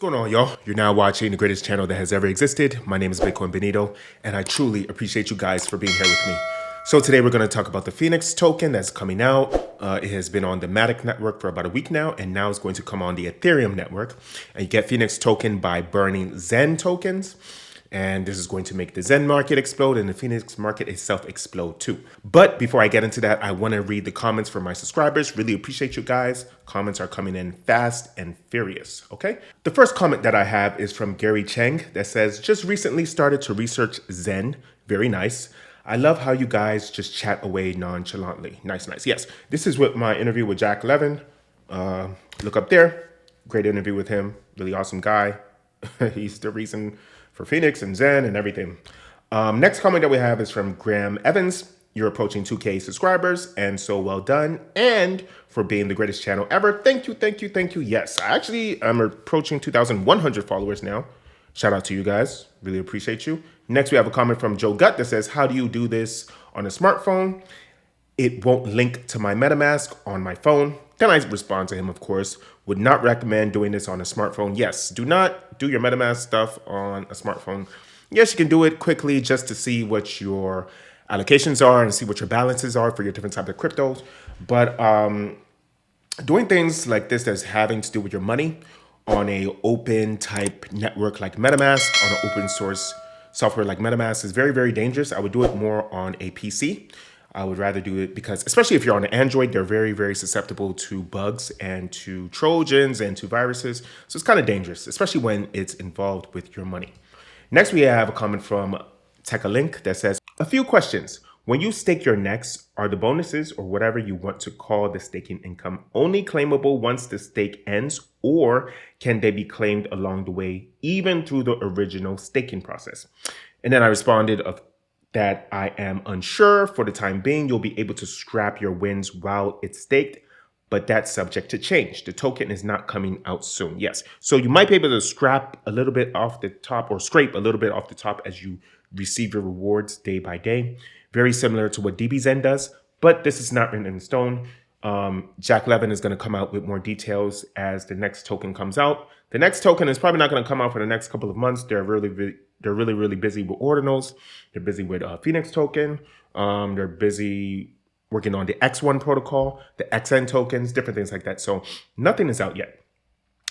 What's going on, y'all? You're now watching the greatest channel that has ever existed. My name is 𝘰𝘯𝘵𝘮𝘺, and I truly appreciate you guys for being here with me. So today we're going to talk about the Fenix token that's coming out. It has been on the MEXC network for about a week now, and now it's going to come on the Ethereum network. And you get Fenix token by burning Xen tokens. And this is going to make the Xen market explode and the Fenix market itself explode too. But before I get into that, I want to read the comments from my subscribers. Really appreciate you guys. Comments are coming in fast and furious, okay? The first comment that I have is from 𝘕𝘰𝘯𝘦 that says, just recently started to research Xen. Very nice. I love how you guys just chat away nonchalantly. Nice, nice. Yes, this is with my interview with 𝘕𝘰𝘯𝘦. Look up there. Great interview with him. Really awesome guy. He's the reason for Fenix and Xen and everything. Next comment that we have is from Graham Evans. You're approaching 2K subscribers, and so well done. And for being the greatest channel ever. Thank you, thank you, thank you. Yes, I actually am approaching 2,100 followers now. Shout out to you guys. Really appreciate you. Next, we have a comment from Joe Gut that says, how do you do this on a smartphone? It won't link to my MetaMask on my phone. Then I respond to him, of course, would not recommend doing this on a smartphone. Yes, do not do your MetaMask stuff on a smartphone. Yes, you can do it quickly just to see what your allocations are and see what your balances are for your different types of cryptos. But doing things like this that's having to do with your money on a open type network like MetaMask, on an open source software like MetaMask is very, very dangerous. I would do it more on a PC. I would rather do it because, especially if you're on an Android, they're very, very susceptible to bugs and to Trojans and to viruses. So it's kind of dangerous, especially when it's involved with your money. Next, we have a comment from 𝘰𝘰𝘯𝘕 that says, a few questions. When you stake your NEXC, are the bonuses or whatever you want to call the staking income only claimable once the stake ends, or can they be claimed along the way, even through the original staking process? And then I responded that I am unsure. For the time being, you'll be able to scrap your wins while it's staked, but that's subject to change. The token is not coming out soon. Yes. So you might be able to scrap a little bit off the top or scrape a little bit off the top as you receive your rewards day by day. Very similar to what DBZen does, but this is not written in stone. 𝘕𝘰𝘯𝘦 is going to come out with more details as the next token comes out. The next token is probably not going to come out for the next couple of months. They're really busy with ordinals. They're busy with Fenix token. They're busy working on the X1 protocol, the Xen tokens, different things like that. So nothing is out yet.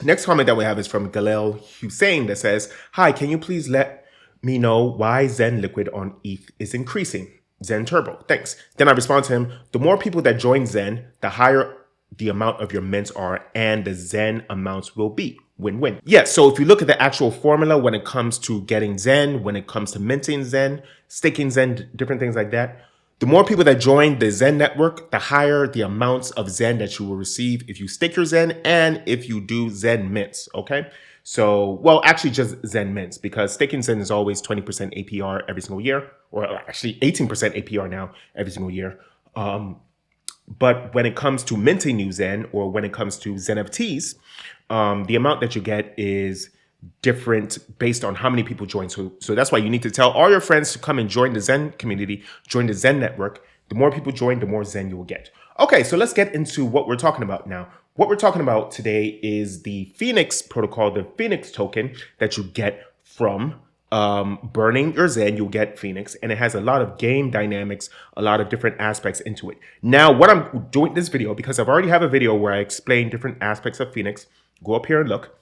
Next comment that we have is from 𝘰𝘰𝘯𝘕 that says, hi, can you please let me know why Xen Liquid on ETH is increasing? Xen Turbo, thanks. Then I respond to him, the more people that join Xen, the higher the amount of your mints are and the Xen amounts will be. Win-win. Yeah, so if you look at the actual formula when it comes to getting Xen, when it comes to minting Xen, staking Xen, different things like that, the more people that join the Xen network, the higher the amounts of Xen that you will receive if you stake your Xen and if you do Xen mints, okay? So, well, actually just Xen mints, because staking Xen is always 20% APR every single year, or actually 18% APR now every single year. But when it comes to minting new Xen, or when it comes to XenFTs, the amount that you get is different based on how many people join. So that's why you need to tell all your friends to come and join the Xen community, join the Xen network. The more people join, the more Xen you will get. Okay, so let's get into what we're talking about now. What we're talking about today is the Fenix protocol, the Fenix token that you get from burning your Xen. You'll get Fenix, and it has a lot of game dynamics, a lot of different aspects into it. Now, what I'm doing this video, because I've already have a video where I explain different aspects of Fenix, go up here and look.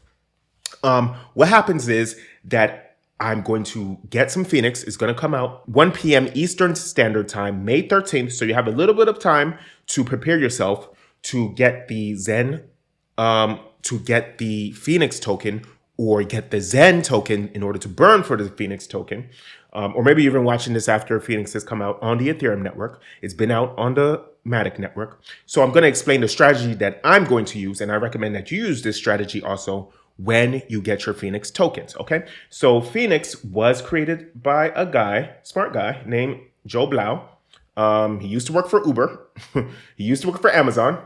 What happens is that I'm going to get some Fenix. It's going to come out 1 p.m. Eastern Standard Time, May 13th. So you have a little bit of time to prepare yourself to get the Xen, to get the Fenix token, or get the Xen token in order to burn for the Fenix token. Or maybe you've been watching this after Fenix has come out on the Ethereum network. It's been out on the MEXC network. So I'm going to explain the strategy that I'm going to use, and I recommend that you use this strategy also when you get your Fenix tokens, okay? So Fenix was created by a guy, smart guy, named Joe Blau. He used to work for Uber. He used to work for Amazon.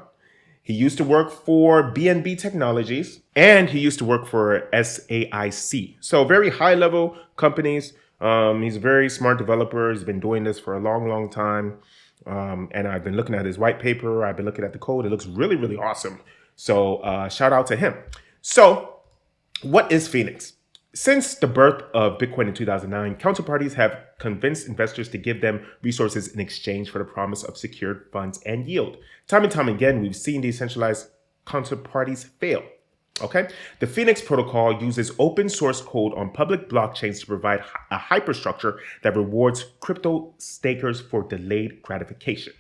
He used to work for BNB Technologies, and he used to work for SAIC. So very high-level companies. He's a very smart developer. He's been doing this for a long, long time. And I've been looking at his white paper. I've been looking at the code. It looks really, really awesome. So shout out to him. So What is Phoenix? Since the birth of Bitcoin in 2009, counterparties have convinced investors to give them resources in exchange for the promise of secured funds and yield. Time and time again, we've seen decentralized counterparties fail. Okay, the Phoenix protocol uses open source code on public blockchains to provide a hyperstructure that rewards crypto stakers for delayed gratification.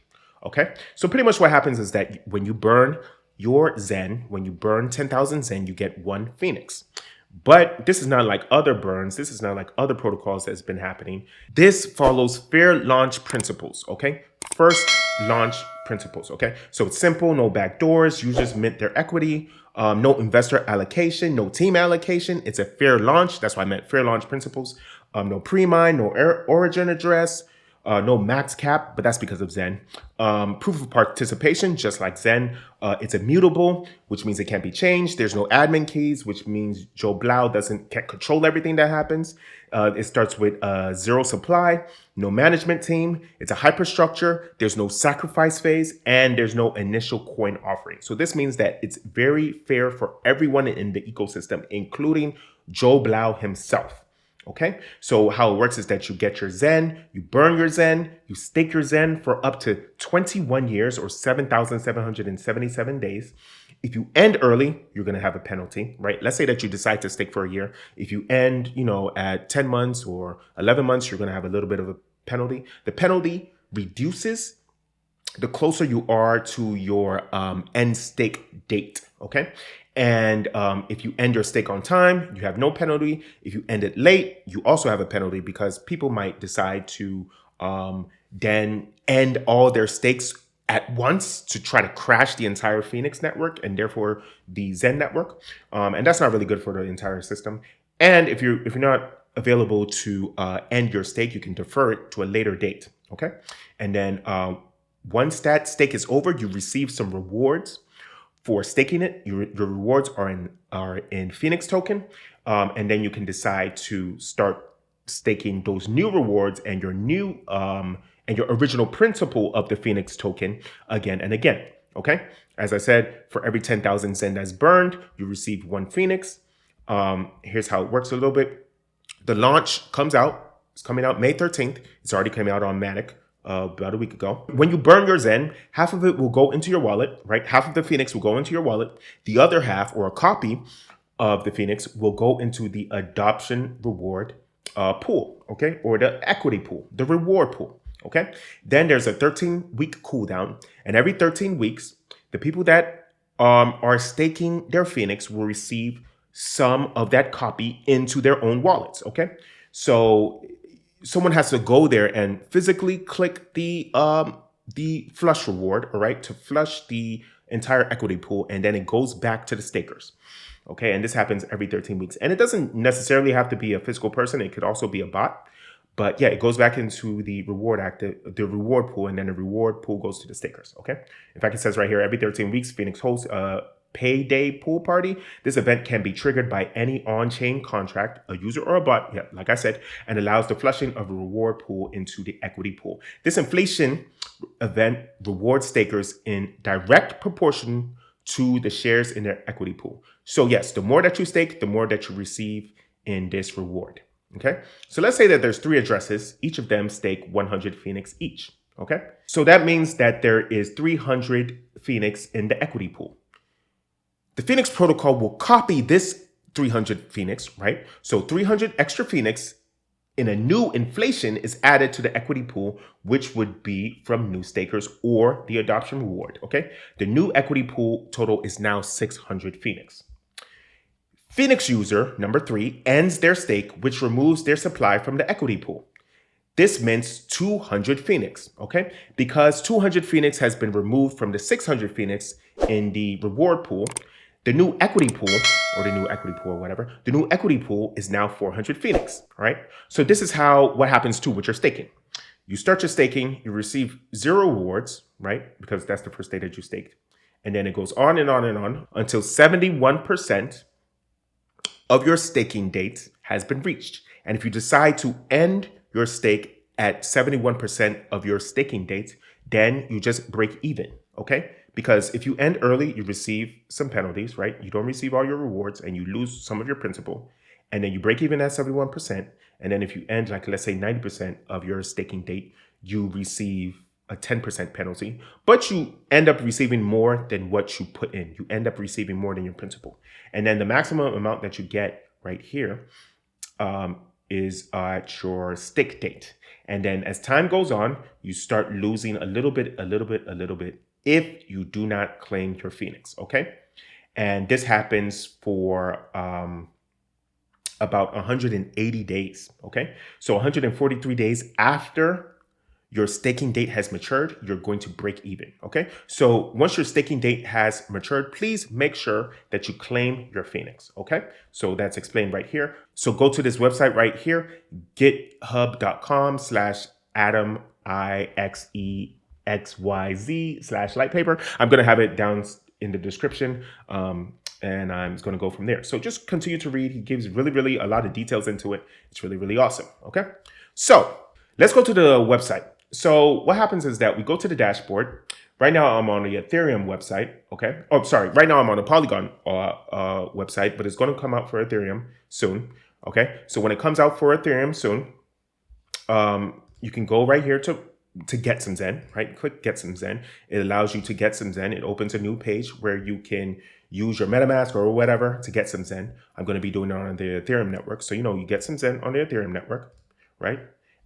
Okay, so pretty much what happens is that when you burn your Xen, when you burn 10,000 Xen, you get one Phoenix. But this is not like other burns. This is not like other protocols that's been happening. This follows fair launch principles, okay? First launch principles, okay? So it's simple, no backdoors, users mint their equity, no investor allocation, no team allocation. It's a fair launch. That's why I meant fair launch principles. No pre-mine, no origin address, no max cap, but that's because of Xen. Proof of participation, just like Xen, it's immutable, which means it can't be changed. There's no admin keys, which means 𝘕𝘰𝘯𝘦 can't control everything that happens. It starts with zero supply, no management team. It's a hyperstructure. There's no sacrifice phase, and there's no initial coin offering. So this means that it's very fair for everyone in the ecosystem, including 𝘕𝘰𝘯𝘦 himself. Okay, so how it works is that you get your Xen, you burn your Xen, you stake your Xen for up to 21 years or 7,777 days. If you end early, you're going to have a penalty, right? Let's say that you decide to stake for a year. If you end, at 10 months or 11 months, you're going to have a little bit of a penalty. The penalty reduces the closer you are to your end stake date, okay? And if you end your stake on time, you have no penalty. If you end it late, you also have a penalty because people might decide to then end all their stakes at once to try to crash the entire Phoenix network and therefore the Xen network. And that's not really good for the entire system. And if you're not available to end your stake, you can defer it to a later date, okay? And then once that stake is over, you receive some rewards for staking it. Your rewards are in Phoenix token, and then you can decide to start staking those new rewards and your new and your original principal of the Phoenix token again and again. Okay, as I said, for every 10,000 Xen that's burned, you receive one Phoenix. Here's how it works a little bit. The launch comes out. It's coming out May 13th. It's already coming out on Matic. About a week ago. When you burn your Xen, half of it will go into your wallet, right? Half of the Phoenix will go into your wallet. The other half, or a copy of the Phoenix, will go into the adoption reward pool, okay? Or the equity pool, the reward pool, okay? Then there's a 13-week cooldown, and every 13 weeks, the people that are staking their Phoenix will receive some of that copy into their own wallets, okay? So someone has to go there and physically click the flush reward, all right, to flush the entire equity pool, and then it goes back to the stakers. Okay, and this happens every 13 weeks. And it doesn't necessarily have to be a physical person. It could also be a bot. But yeah, it goes back into the reward pool, and then the reward pool goes to the stakers. Okay. In fact, it says right here, every 13 weeks, Phoenix hosts a payday pool party. This event can be triggered by any on-chain contract, a user or a bot, yeah, like I said, and allows the flushing of a reward pool into the equity pool. This inflation event rewards stakers in direct proportion to the shares in their equity pool. So yes, the more that you stake, the more that you receive in this reward. Okay, so let's say that there's 3 addresses. Each of them stake 100 Phoenix each. Okay, so that means that there is 300 Phoenix in the equity pool. The Phoenix protocol will copy this 300 Phoenix, right? So 300 extra Phoenix in a new inflation is added to the equity pool, which would be from new stakers or the adoption reward, okay? The new equity pool total is now 600 Phoenix. Phoenix user, number 3, ends their stake, which removes their supply from the equity pool. This mints 200 Phoenix, okay? Because 200 Phoenix has been removed from the 600 Phoenix in the reward pool, the new equity pool, or the new equity pool is now 400 Phoenix, all right? So this is what happens too with your staking. You start your staking, you receive 0 rewards, right? Because that's the first day that you staked. And then it goes on and on and on until 71% of your staking date has been reached. And if you decide to end your stake at 71% of your staking date, then you just break even, okay? Because if you end early, you receive some penalties, right? You don't receive all your rewards and you lose some of your principal. And then you break even at 71%. And then if you end, like, let's say 90% of your staking date, you receive a 10% penalty, but you end up receiving more than what you put in. You end up receiving more than your principal. And then the maximum amount that you get right here is at your stake date. And then as time goes on, you start losing a little bit if you do not claim your Phoenix, okay? And this happens for about 180 days, okay? So 143 days after your staking date has matured, you're going to break even, okay? So once your staking date has matured, please make sure that you claim your Phoenix, okay? So that's explained right here. So go to this website right here, github.com/AdamIXEXYZ/lightpaper. I'm gonna have it down in the description. And I'm going to go from there. So just continue to read. He gives really a lot of details into it. It's really awesome. Okay. So let's go to the website. So what happens is that we go to the dashboard. Right now I'm on the Ethereum website. Okay. Oh, sorry. Right now I'm on the Polygon website, but it's going to come out for Ethereum soon. Okay. So when it comes out for Ethereum soon, you can go right here to get some Zen, right? Click get some Zen. It allows you to get some Zen. It opens a new page where you can use your MetaMask or whatever to get some Zen. I'm going to be doing it on the Ethereum network. So, you get some Zen on the Ethereum network, right?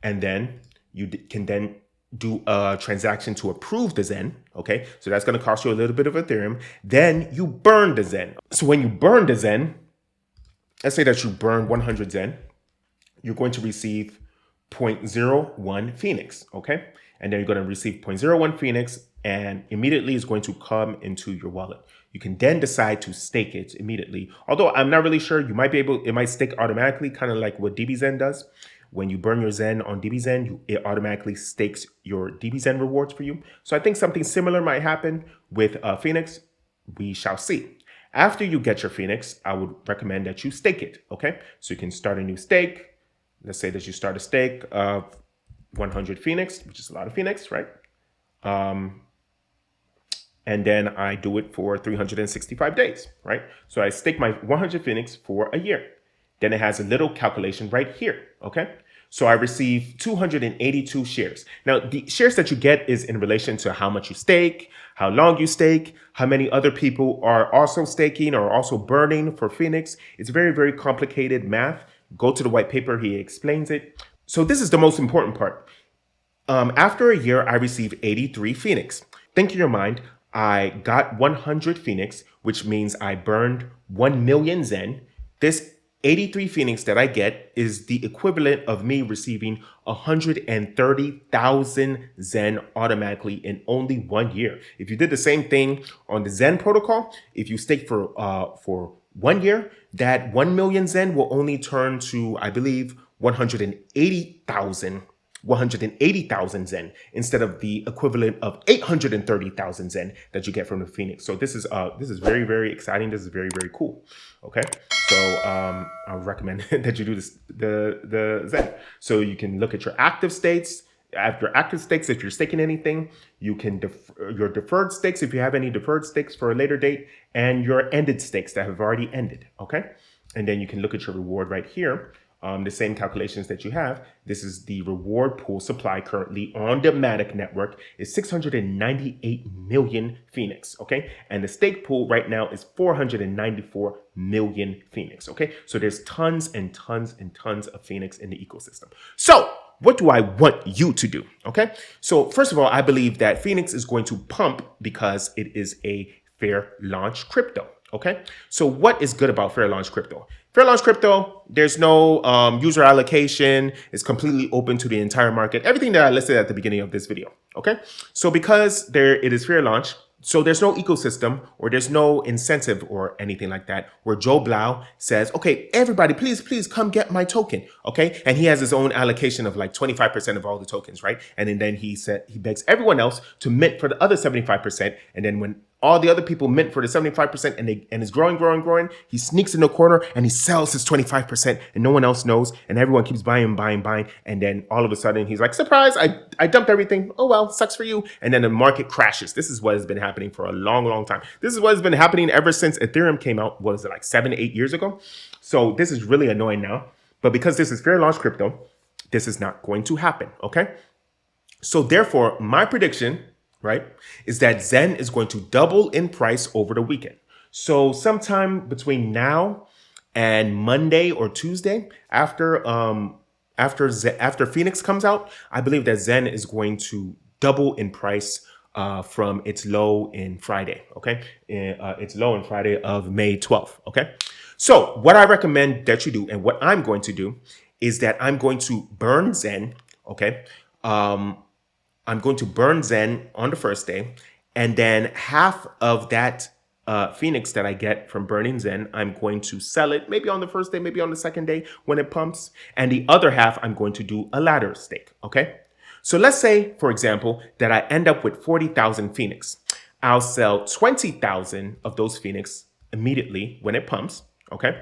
And then you can then do a transaction to approve the Zen, okay? So that's going to cost you a little bit of Ethereum. Then you burn the Zen. So when you burn the Zen, let's say that you burn 100 Zen, you're going to receive 0.01 Phoenix, okay? And then you're going to receive 0.01 Phoenix and immediately it's going to come into your wallet. You can then decide to stake it immediately. Although I'm not really sure, it might stake automatically, kind of like what DBZen does. When you burn your Zen on DBZen, it automatically stakes your DBZen rewards for you. So I think something similar might happen with Phoenix. We shall see. After you get your Phoenix, I would recommend that you stake it, okay? So you can start a new stake. Let's say that you start a stake of 100 Phoenix, which is a lot of Phoenix, right? And then I do it for 365 days, right? So I stake my 100 Phoenix for a year. Then it has a little calculation right here, okay? So I receive 282 shares. Now, the shares that you get is in relation to how much you stake, how long you stake, how many other people are also staking or also burning for Phoenix. It's very complicated math. Go to the white paper, he explains it. So this is the most important part. After a year, I receive 83 Phoenix. Think in your mind, I got 100 Phoenix, which means I burned 1 million Zen. This 83 Phoenix that I get is the equivalent of me receiving 130,000 Zen automatically in only 1 year. If you did the same thing on the Zen protocol, if you stake for 1 year, that 1 million Zen will only turn to, I believe, 180,000 Zen instead of the equivalent of 830,000 Zen that you get from the Phoenix. So this is very exciting. This is very cool. Okay, so I would recommend that you do this the Zen. So you can look at your active states. After active stakes, if you're staking anything, you can your deferred stakes if you have any deferred stakes for a later date, and your ended stakes that have already ended. Okay, and then you can look at your reward right here. The same calculations that you have. This is the reward pool supply currently on the Matic network is 698 million Phoenix, okay? And the stake pool right now is 494 million Phoenix, okay? So there's tons and tons of Phoenix in the ecosystem. So what do I want you to do, okay? So first of all, I believe that Phoenix is going to pump because it is a fair launch crypto. Okay, so what is good about fair launch crypto? Fair launch crypto, there's no user allocation. It's completely open to the entire market. Everything that I listed at the beginning of this video. Okay, so because it is fair launch, so there's no ecosystem or there's no incentive or anything like that where 𝘰𝘰𝘯𝘦 says, okay, everybody, please come get my token. Okay, and he has his own allocation of like 25% of all the tokens, right? And then he begs everyone else to mint for the other 75%. And then when all the other people mint for the 75% and it's growing. He sneaks in the corner and he sells his 25% and no one else knows. And everyone keeps buying. And then all of a sudden he's like, surprise, I dumped everything. Oh, well, sucks for you. And then the market crashes. This is what has been happening for a long time. This is what has been happening ever since Ethereum came out. What was it, like 7-8 years ago? So this is really annoying now. But because this is fair launch crypto, this is not going to happen. Okay. So therefore, my prediction, right, is that Xen is going to double in price over the weekend. So sometime between now and Monday or Tuesday, after Phoenix comes out, I believe that Xen is going to double in price from its low in Friday. Okay, its low in Friday of May 12th. Okay, so what I recommend that you do, and what I'm going to do, is that I'm going to burn Xen. Okay. I'm going to burn Xen on the first day, and then half of that Phoenix that I get from burning Xen, I'm going to sell it maybe on the first day, maybe on the second day when it pumps, and the other half I'm going to do a ladder stake, okay? So let's say, for example, that I end up with 40,000 Phoenix. I'll sell 20,000 of those Phoenix immediately when it pumps, okay?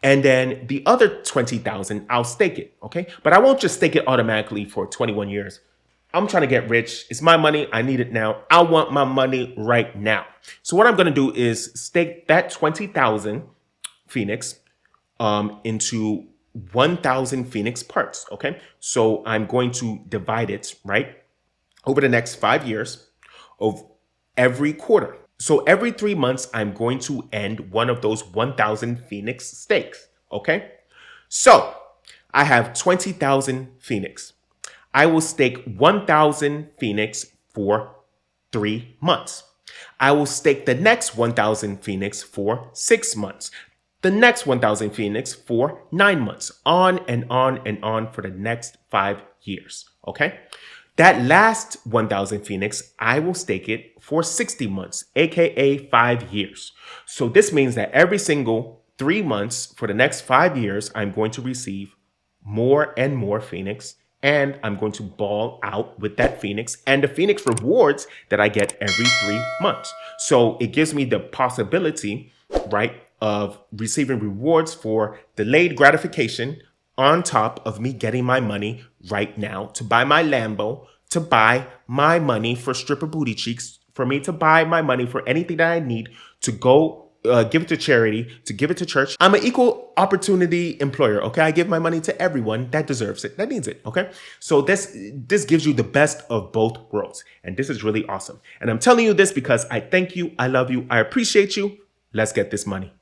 And then the other 20,000, I'll stake it, okay? But I won't just stake it automatically for 21 years. I'm trying to get rich. It's my money. I need it now. I want my money right now. So what I'm going to do is stake that 20,000 Phoenix into 1,000 Phoenix parts. Okay. So I'm going to divide it, right, over the next 5 years of every quarter. So every 3 months, I'm going to end one of those 1,000 Phoenix stakes. Okay. So I have 20,000 Phoenix. I will stake 1,000 Phoenix for 3 months. I will stake the next 1,000 Phoenix for 6 months. The next 1,000 Phoenix for 9 months. On and on for the next 5 years. Okay? That last 1,000 Phoenix, I will stake it for 60 months, aka 5 years. So this means that every single 3 months for the next 5 years, I'm going to receive more and more Phoenix. And I'm going to ball out with that Phoenix and the Phoenix rewards that I get every 3 months. So it gives me the possibility, right, of receiving rewards for delayed gratification on top of me getting my money right now to buy my Lambo, to buy my money for stripper booty cheeks, for me to buy my money for anything that I need to go give it to charity, to give it to church. I'm an equal opportunity employer, okay? I give my money to everyone that deserves it, that needs it, okay? So this gives you the best of both worlds. And this is really awesome. And I'm telling you this because I thank you, I love you, I appreciate you. Let's get this money.